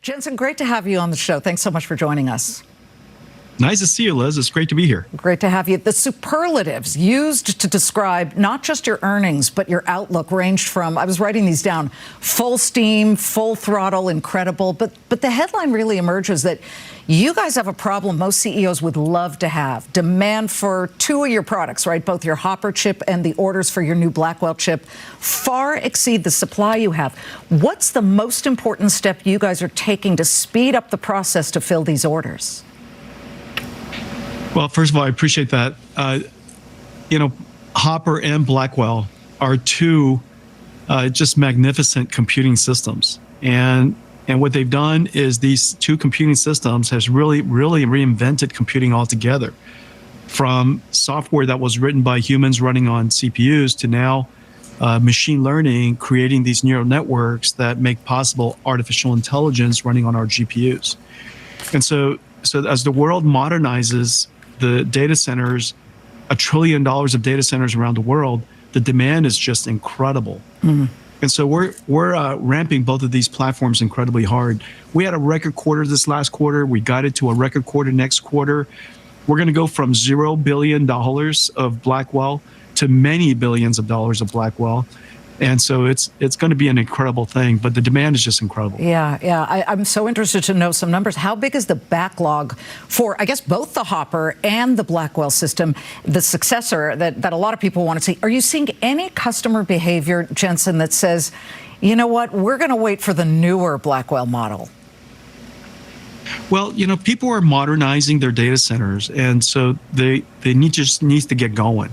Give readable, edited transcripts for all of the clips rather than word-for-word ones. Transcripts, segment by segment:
Jensen, great to have you on the show. Thanks so much for joining us. Nice to see you, Liz. It's great to be here. Great to have you. The superlatives used to describe not just your earnings, but your outlook ranged from, I was writing these down, full steam, full throttle, incredible. But the headline really emerges that you guys have a problem most CEOs would love to have. Demand for two of your products, right? Both your Hopper chip and the orders for your new Blackwell chip far exceed the supply you have. What's the most important step you guys are taking to speed up the process to fill these orders? Well, first of all, I appreciate that. Hopper and Blackwell are two just magnificent computing systems. And what they've done is these two computing systems has really reinvented computing altogether. From software that was written by humans running on CPUs to now machine learning, creating these neural networks that make possible artificial intelligence running on our GPUs. And so as the world modernizes the data centers, $1 trillion of data centers around the world, the demand is just incredible. Mm-hmm. And so we're ramping both of these platforms incredibly hard. We had a record quarter this last quarter. We guided to a record quarter next quarter. We're going to go from $0 billion of Blackwell to many billions of dollars of Blackwell. And so it's going to be an incredible thing, but the demand is just incredible. Yeah. I'm so interested to know some numbers. How big is the backlog for, I guess, both the Hopper and the Blackwell system, the successor that a lot of people want to see? Are you seeing any customer behavior, Jensen, that says, you know what, we're going to wait for the newer Blackwell model? Well, people are modernizing their data centers, and so they just needs to get going.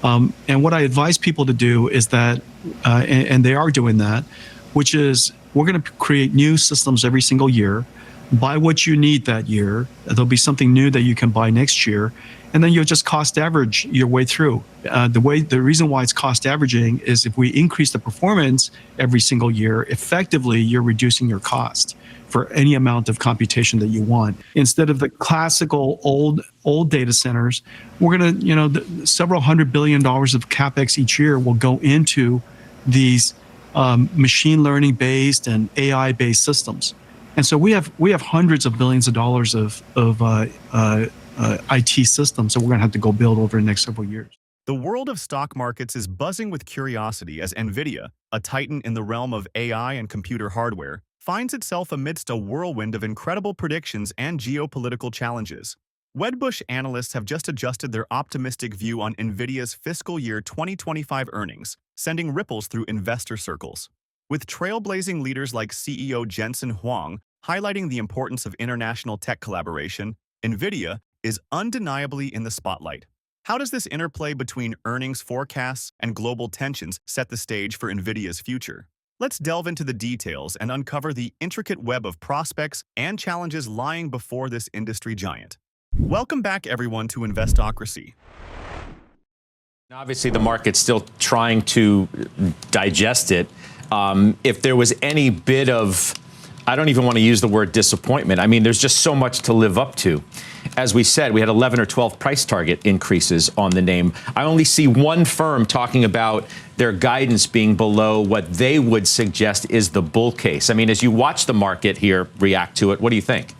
And what I advise people to do is that, and they are doing that, which is we're going to create new systems every single year. Buy what you need that year. There'll be something new that you can buy next year. And then you'll just cost average your way through. The reason why it's cost averaging is if we increase the performance every single year, effectively you're reducing your cost for any amount of computation that you want. Instead of the classical old data centers, we're going to, several $100 billion of CapEx each year will go into these machine learning based and AI based systems. And so we have hundreds of billions of dollars of IT systems that we're going to have to go build over the next several years. The world of stock markets is buzzing with curiosity as Nvidia, a titan in the realm of AI and computer hardware, finds itself amidst a whirlwind of incredible predictions and geopolitical challenges. Wedbush analysts have just adjusted their optimistic view on Nvidia's fiscal year 2025 earnings, sending ripples through investor circles. With trailblazing leaders like CEO Jensen Huang highlighting the importance of international tech collaboration, Nvidia is undeniably in the spotlight. How does this interplay between earnings forecasts and global tensions set the stage for Nvidia's future? Let's delve into the details and uncover the intricate web of prospects and challenges lying before this industry giant. Welcome back, everyone, to Investocracy. Obviously, the market's still trying to digest it. If there was any bit of, I don't even want to use the word disappointment. I mean, there's just so much to live up to. As we said, we had 11 or 12 price target increases on the name. I only see one firm talking about their guidance being below what they would suggest is the bull case. I mean, as you watch the market here react to it, what do you think?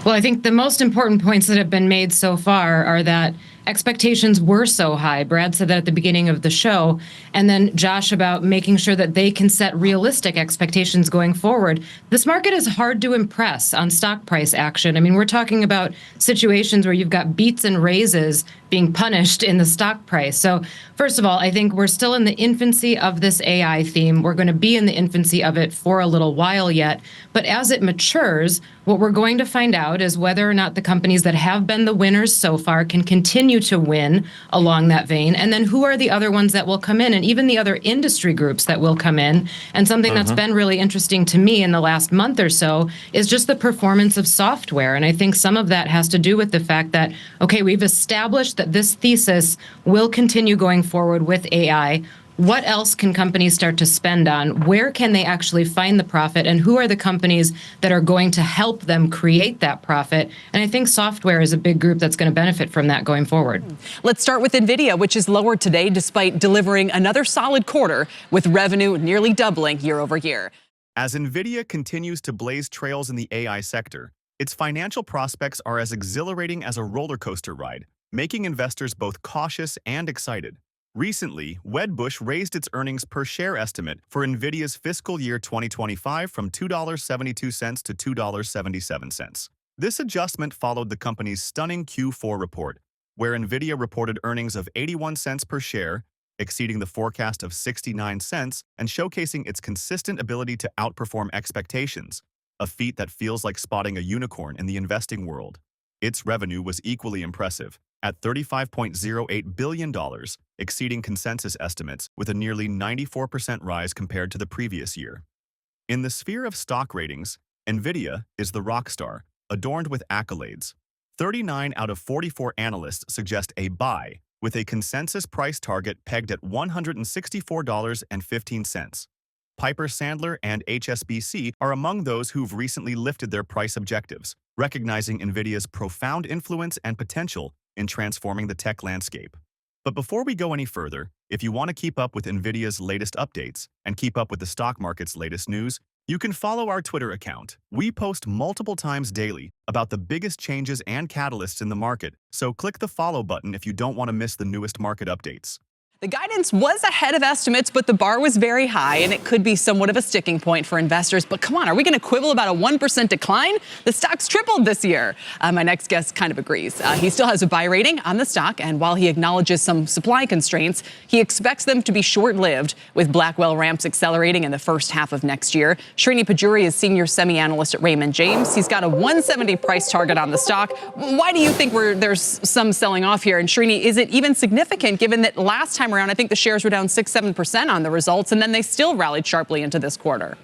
Well, I think the most important points that have been made so far are that expectations were so high. Brad said that at the beginning of the show. And then Josh about making sure that they can set realistic expectations going forward. This market is hard to impress on stock price action. I mean, we're talking about situations where you've got beats and raises being punished in the stock price. So first of all, I think we're still in the infancy of this AI theme. We're going to be in the infancy of it for a little while yet. But as it matures, what we're going to find out is whether or not the companies that have been the winners so far can continue to win along that vein. And then who are the other ones that will come in, and even the other industry groups that will come in. And something that's been really interesting to me in the last month or so is just the performance of software. And I think some of that has to do with the fact that, okay, we've established that this thesis will continue going forward with AI. What else can companies start to spend on? Where can they actually find the profit? And who are the companies that are going to help them create that profit? And I think software is a big group that's going to benefit from that going forward. Let's start with Nvidia, which is lower today despite delivering another solid quarter with revenue nearly doubling year over year. As Nvidia continues to blaze trails in the AI sector, its financial prospects are as exhilarating as a roller coaster ride, making investors both cautious and excited. Recently, Wedbush raised its earnings per share estimate for Nvidia's fiscal year 2025 from $2.72 to $2.77. This adjustment followed the company's stunning Q4 report, where Nvidia reported earnings of 81 cents per share, exceeding the forecast of 69 cents and showcasing its consistent ability to outperform expectations, a feat that feels like spotting a unicorn in the investing world. Its revenue was equally impressive, at $35.08 billion, exceeding consensus estimates with a nearly 94% rise compared to the previous year. In the sphere of stock ratings, Nvidia is the rock star, adorned with accolades. 39 out of 44 analysts suggest a buy, with a consensus price target pegged at $164.15. Piper Sandler and HSBC are among those who've recently lifted their price objectives, recognizing Nvidia's profound influence and potential in transforming the tech landscape. But before we go any further, if you want to keep up with Nvidia's latest updates and keep up with the stock market's latest news, you can follow our Twitter account. We post multiple times daily about the biggest changes and catalysts in the market, so click the follow button if you don't want to miss the newest market updates. The guidance was ahead of estimates, but the bar was very high, and it could be somewhat of a sticking point for investors. But come on, are we going to quibble about a 1% decline? The stock's tripled this year. My next guest kind of agrees. He still has a buy rating on the stock, and while he acknowledges some supply constraints, he expects them to be short-lived, with Blackwell ramps accelerating in the first half of next year. Srini Pajuri is senior semi-analyst at Raymond James. He's got a 170 price target on the stock. Why do you think there's some selling off here? And Srini, is it even significant given that last time around, I think the shares were down 6-7% on the results, and then they still rallied sharply into this quarter?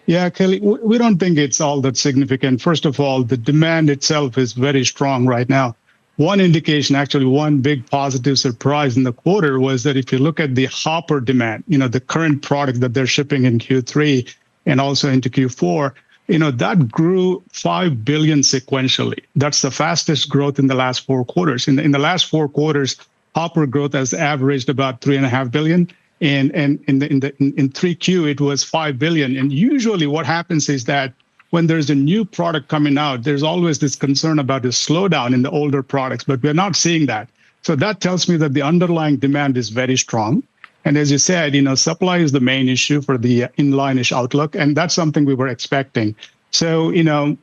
Yeah, Kelly, we don't think it's all that significant. First of all, the demand itself is very strong right now. One indication, actually one big positive surprise in the quarter was that if you look at the Hopper demand, the current product that they're shipping in Q3 and also into Q4, that grew 5 billion sequentially. That's the fastest growth in the last 4 quarters. In the last 4 quarters, Hopper growth has averaged about 3.5 billion, and in 3Q it was 5 billion. And usually, what happens is that when there's a new product coming out, there's always this concern about a slowdown in the older products, but we're not seeing that. So that tells me that the underlying demand is very strong. And as you said, supply is the main issue for the inline-ish outlook, and that's something we were expecting. So,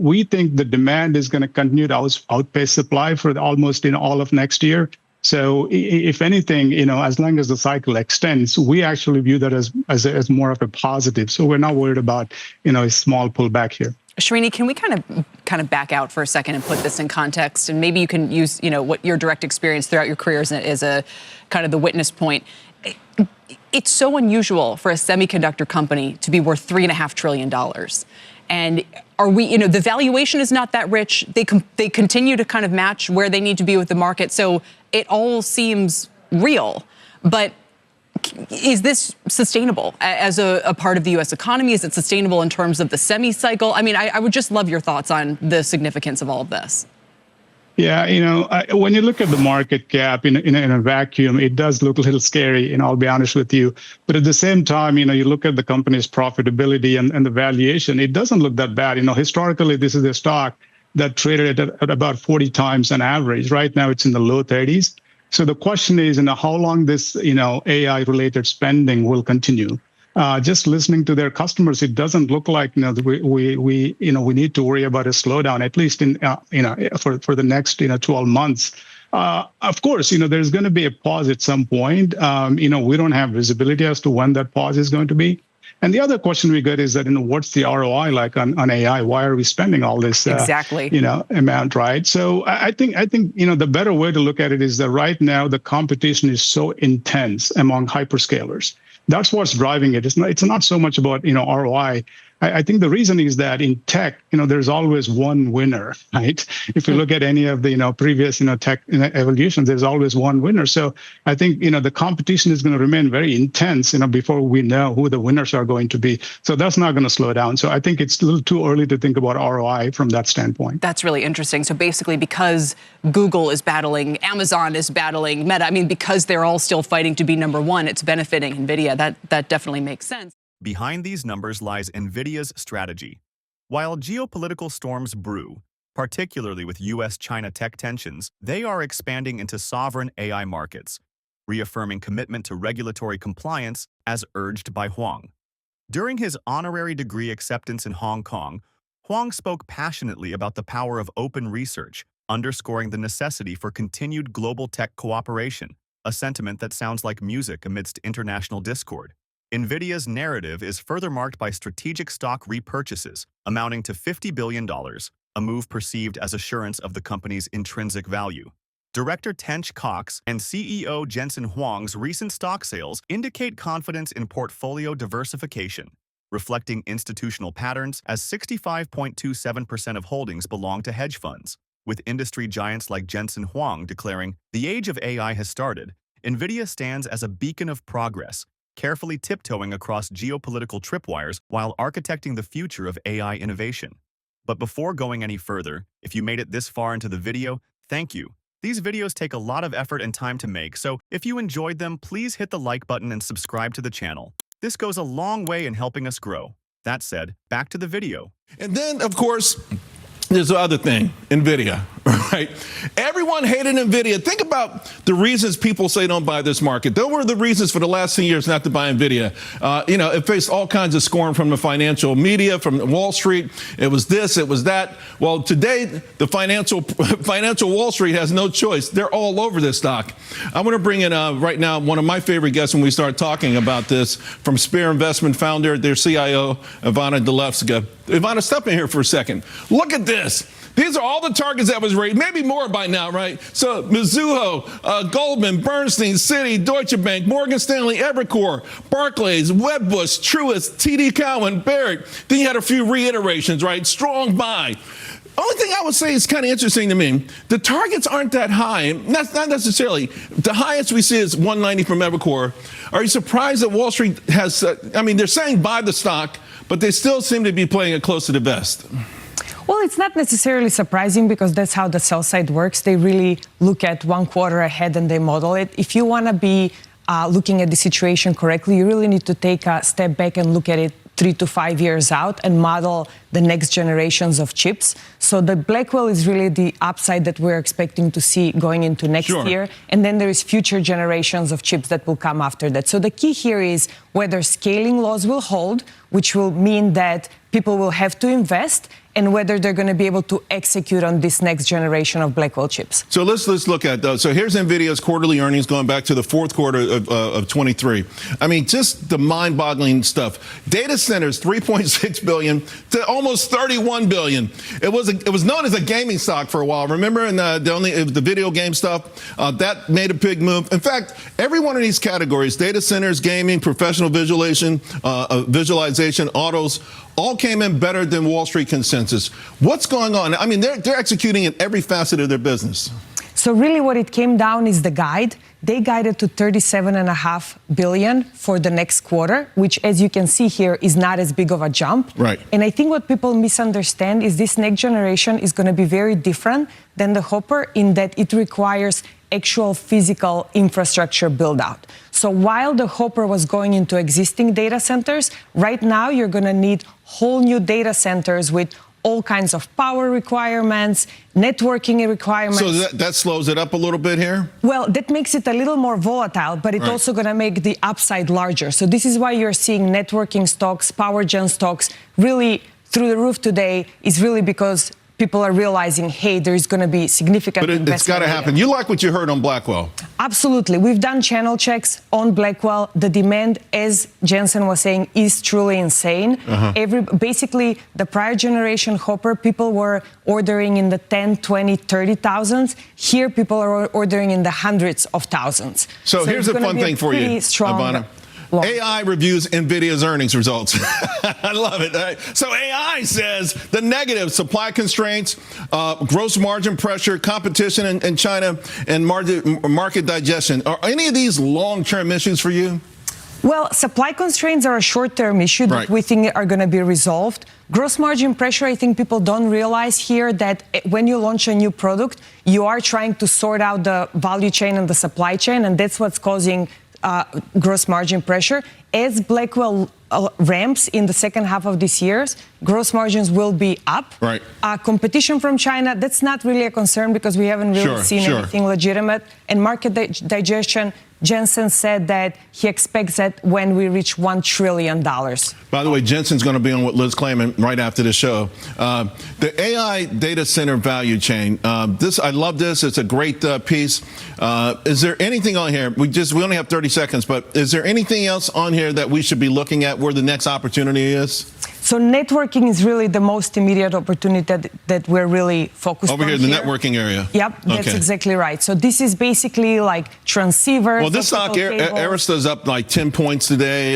we think the demand is going to continue to outpace supply for almost all of next year. So if anything, as long as the cycle extends, we actually view that as more of a positive. So we're not worried about, a small pullback here. Srini, can we kind of back out for a second and put this in context? And maybe you can use, what your direct experience throughout your careers as a kind of the witness point. It's so unusual for a semiconductor company to be worth $3.5 trillion. And are we, the valuation is not that rich. They continue to kind of match where they need to be with the market. So it all seems real. But is this sustainable as a part of the U.S. economy? Is it sustainable in terms of the semi cycle? I mean, I would just love your thoughts on the significance of all of this. Yeah, when you look at the market cap in a vacuum, it does look a little scary, and I'll be honest with you. But at the same time, you look at the company's profitability and the valuation, it doesn't look that bad. Historically, this is a stock that traded at about 40 times on average. Right now, it's in the low 30s. So the question is, how long this, AI-related spending will continue. Just listening to their customers, it doesn't look like we need to worry about a slowdown, at least in for the next 12 months. Of course, there's going to be a pause at some point. We don't have visibility as to when that pause is going to be. And the other question we get is that what's the ROI like on AI? Why are we spending all this amount, right? So I think the better way to look at it is that right now the competition is so intense among hyperscalers. That's what's driving it. It's not so much about ROI. I think the reason is that in tech, there's always one winner, right? If you look at any of the previous tech evolutions, there's always one winner. So I think the competition is going to remain very intense before we know who the winners are going to be. So that's not going to slow down. So I think it's a little too early to think about ROI from that standpoint. That's really interesting. So basically, because Google is battling, Amazon is battling, Meta, because they're all still fighting to be number one, it's benefiting Nvidia. That definitely makes sense. Behind these numbers lies Nvidia's strategy. While geopolitical storms brew, particularly with US-China tech tensions, they are expanding into sovereign AI markets, reaffirming commitment to regulatory compliance as urged by Huang. During his honorary degree acceptance in Hong Kong, Huang spoke passionately about the power of open research, underscoring the necessity for continued global tech cooperation, a sentiment that sounds like music amidst international discord. Nvidia's narrative is further marked by strategic stock repurchases, amounting to $50 billion, a move perceived as assurance of the company's intrinsic value. Director Tench Cox and CEO Jensen Huang's recent stock sales indicate confidence in portfolio diversification, reflecting institutional patterns as 65.27% of holdings belong to hedge funds, with industry giants like Jensen Huang declaring, "The age of AI has started." Nvidia stands as a beacon of progress, carefully tiptoeing across geopolitical tripwires while architecting the future of AI innovation. But before going any further, if you made it this far into the video, thank you. These videos take a lot of effort and time to make, so if you enjoyed them, please hit the like button and subscribe to the channel. This goes a long way in helping us grow. That said, back to the video. And then, of course, there's the other thing, Nvidia, right? Everyone hated Nvidia. Think about the reasons people say don't buy this market. There were the reasons for the last 10 years not to buy Nvidia. It faced all kinds of scorn from the financial media, from Wall Street. It was this, it was that. Well, today, the financial Wall Street has no choice. They're all over this stock. I'm going to bring in right now one of my favorite guests when we start talking about this, from Spear Investment founder, their CIO, Ivana Delevska. Ivana, step in here for a second. Look at this. These are all the targets that was raised, maybe more by now, right? So Mizuho, Goldman, Bernstein, Citi, Deutsche Bank, Morgan Stanley, Evercore, Barclays, Wedbush, Truist, TD Cowen, Barrett. Then you had a few reiterations, right? Strong buy. Only thing I would say is kind of interesting to me, the targets aren't that high. Not necessarily. The highest we see is 190 from Evercore. Are you surprised that Wall Street has, they're saying buy the stock, but they still seem to be playing it close to the vest? Well, it's not necessarily surprising because that's how the sell side works. They really look at 1 quarter ahead and they model it. If you want to be looking at the situation correctly, you really need to take a step back and look at it 3 to 5 years out and model the next generations of chips. So the Blackwell is really the upside that we're expecting to see going into next year. And then there is future generations of chips that will come after that. So the key here is whether scaling laws will hold, which will mean that people will have to invest, and whether they're going to be able to execute on this next generation of Blackwell chips. So let's look at those. So here's Nvidia's quarterly earnings going back to the fourth quarter of 23. Just the mind-boggling stuff. Data centers, 3.6 billion to almost 31 billion. It was known as a gaming stock for a while. Remember, in the video game stuff that made a big move. In fact, every one of these categories, data centers, gaming, professional visualization, autos, all came in better than Wall Street consensus. What's going on? They're executing in every facet of their business. So really what it came down is the guide. They guided to 37.5 billion for the next quarter, which, as you can see here, is not as big of a jump. Right. And I think what people misunderstand is this next generation is going to be very different than the Hopper in that it requires actual physical infrastructure build out. So while the Hopper was going into existing data centers, right now you're going to need whole new data centers with all kinds of power requirements, networking requirements. So that slows it up a little bit here? Well, that makes it a little more volatile, but it's also going to make the upside larger. So this is why you're seeing networking stocks, power gen stocks really through the roof today, is really because people are realizing, hey, there's going to be significant investment. But it's got to happen. You like what you heard on Blackwell? Absolutely. We've done channel checks on Blackwell. The demand, as Jensen was saying, is truly insane. Basically, the prior generation Hopper, people were ordering in the 10, 20, 30,000s. Here, people are ordering in the hundreds of thousands. So here's the fun thing for you, Ivana. AI reviews Nvidia's earnings results. I love it. Right? So AI says the negative: supply constraints, gross margin pressure, competition in China, and market digestion. Are any of these long-term issues for you? Well, supply constraints are a short-term issue that we think are going to be resolved. Gross margin pressure, I think people don't realize here that when you launch a new product, you are trying to sort out the value chain and the supply chain, and that's what's causing gross margin pressure. As Blackwell ramps in the second half of this year, gross margins will be up. Right. Competition from China, that's not really a concern because we haven't really seen anything legitimate. And market digestion, Jensen said that he expects that when we reach $1 trillion. By the way, Jensen's going to be on with Liz Clayman right after the show. The AI data center value chain. I love this. It's a great piece. Is there anything on here? We only have 30 seconds, but is there anything else on here that we should be looking at where the next opportunity is? So networking is really the most immediate opportunity that we're really focused on. Over here, the networking area. Yep, that's exactly right. So this is basically like transceivers. Well, this stock, Arista's up like 10 points today.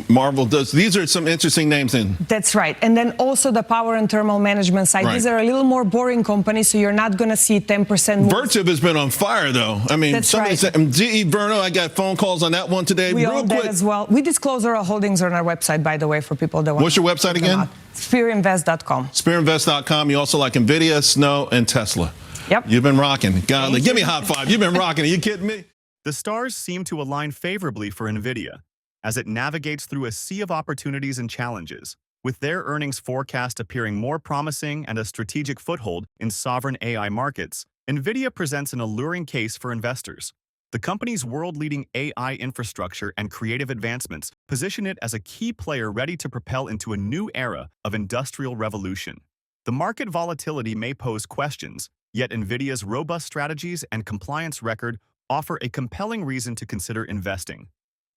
Marvel does. These are some interesting names in. That's right. And then also the power and thermal management side. Right. These are a little more boring companies, so you're not going to see 10% more. Vertiv has been on fire, though. I mean, somebody said, GE Verno, I got phone calls on that one today. We own that as well. We disclose our holdings on our website, by the way, for people that want. What's your website again? Spearinvest.com. Spearinvest.com. You also like Nvidia, Snow, and Tesla. Yep. You've been rocking. Golly, give me a high five. You've been rocking. Are you kidding me? The stars seem to align favorably for Nvidia as it navigates through a sea of opportunities and challenges, with their earnings forecast appearing more promising and a strategic foothold in sovereign AI markets. Nvidia presents an alluring case for investors. The company's world-leading AI infrastructure and creative advancements position it as a key player ready to propel into a new era of industrial revolution. The market volatility may pose questions, yet Nvidia's robust strategies and compliance record offer a compelling reason to consider investing.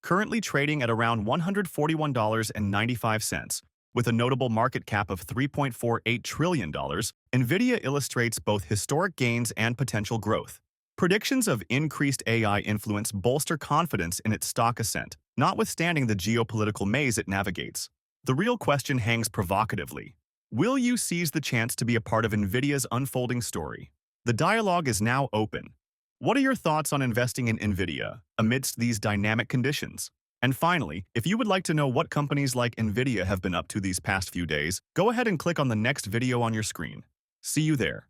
Currently trading at around $141.95, with a notable market cap of $3.48 trillion, Nvidia illustrates both historic gains and potential growth. Predictions of increased AI influence bolster confidence in its stock ascent, notwithstanding the geopolitical maze it navigates. The real question hangs provocatively. Will you seize the chance to be a part of Nvidia's unfolding story? The dialogue is now open. What are your thoughts on investing in Nvidia amidst these dynamic conditions? And finally, if you would like to know what companies like Nvidia have been up to these past few days, go ahead and click on the next video on your screen. See you there.